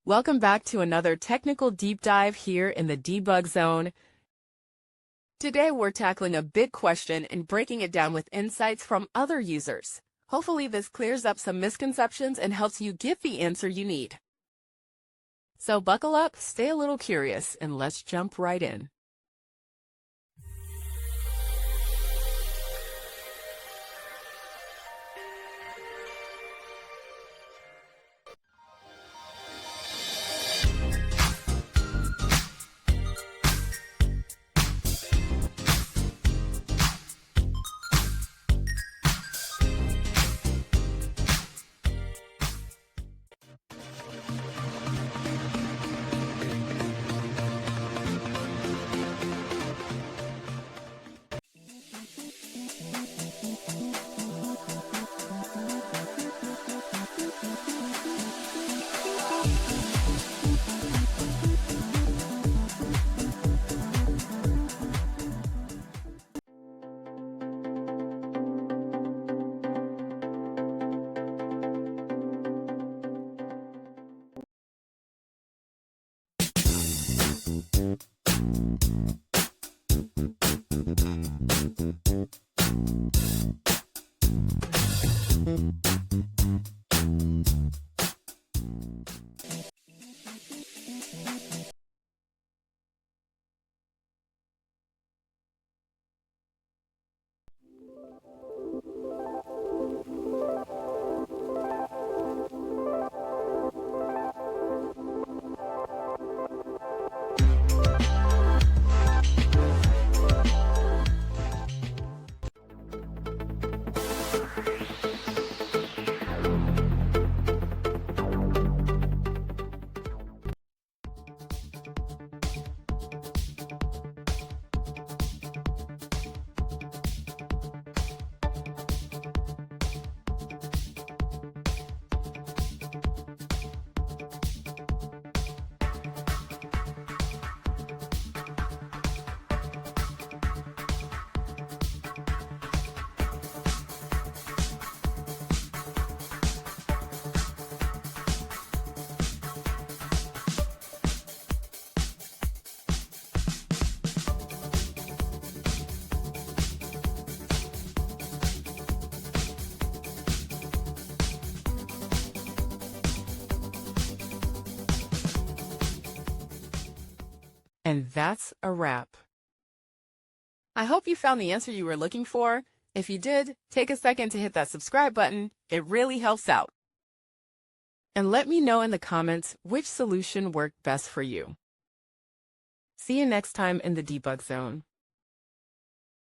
Welcome back to another technical deep dive here in the debug zone. Today we're tackling a big question and breaking it down with insights from other users. Hopefully this clears up some misconceptions and helps you get the answer you need. So buckle up, stay a little curious, and let's jump right in. And that's a wrap. I hope you found the answer you were looking for. If you did, take a second to hit that subscribe button. It really helps out. And let me know in the comments which solution worked best for you. See you next time in the debug zone.